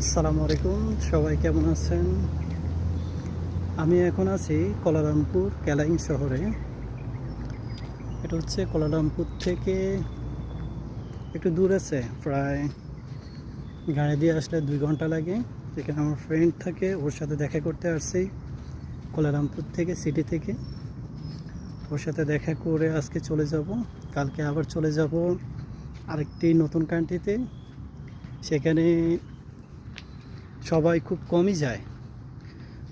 আসসালামু আলাইকুম, সবাই কেমন আছেন? আমি এখন আছি কুয়ালালামপুর কেলাইন শহরে। এটা হচ্ছে কুয়ালালামপুর থেকে একটু দূর আছে, প্রায় গাড়ি দিয়ে আসলে 2 ঘন্টা লাগে। যেখানে আমার ফ্রেন্ড থাকে, ওর সাথে দেখা করতে আসছি কুয়ালালামপুর থেকে, সিটি থেকে। ওর সাথে দেখা করে আজকে চলে যাব, কালকে আবার চলে যাব আরেকটি নতুন কান্ট্রিতে। সেখানে সবাই খুব কমই যায়,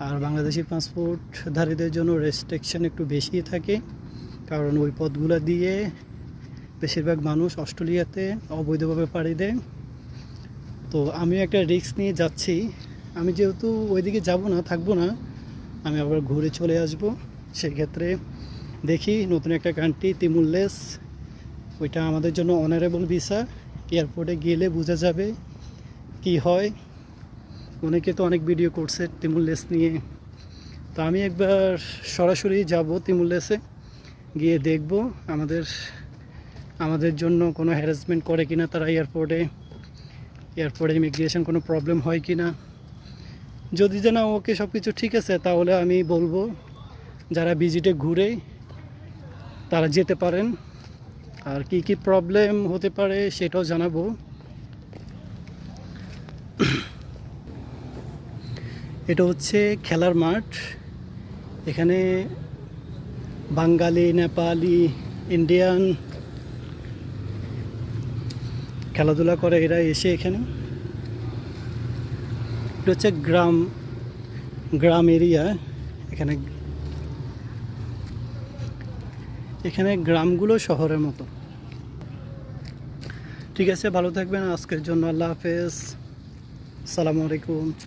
আর বাংলাদেশি পাসপোর্টধারীদের জন্য রেস্ট্রিকশন একটু বেশি থাকে, কারণ ওই পথগুলো দিয়ে বেশিরভাগ মানুষ অস্ট্রেলিয়াতে অবৈধভাবে পাড়ি দেয়। তো আমি একটা রিস্ক নিয়ে যাচ্ছি। আমি যেহেতু ওইদিকে যাব না, থাকবো না, আমি আবার ঘুরে চলে আসব। সেক্ষেত্রে দেখি নতুন একটা কান্ট্রি তিমুর লেস্ট, ওইটা আমাদের জন্য অনারেবল ভিসা। এয়ারপোর্টে গেলে বোঝা যাবে কি হয়। অনেকে তো অনেক ভিডিও করছে তিমুর লেস্ট নিয়ে, তো আমি একবার সরাসরি যাব তিমুর লেস্টে, গিয়ে দেখব আমাদের জন্য কোনো হ্যারাসমেন্ট করে কিনা তারা এয়ারপোর্টে ইমিগ্রেশন কোনো প্রবলেম হয় কিনা। যদি যে না ওকে সব কিছু ঠিক আছে, তাহলে আমি বলবো যারা ভিজিটে ঘুরে তারা যেতে পারেন। আর কি কি প্রবলেম হতে পারে সেটাও জানাবো। এটা হচ্ছে খেলার মাঠ। এখানে বাঙালি, নেপালি, ইন্ডিয়ান খেলাধুলা করে এরা এসে এখানে। এটা হচ্ছে গ্রাম এরিয়া। এখানে গ্রামগুলো শহরের মতো। ঠিক আছে, ভালো থাকবেন। আজকের জন্য আল্লাহ হাফেজ, আসসালামু আলাইকুম।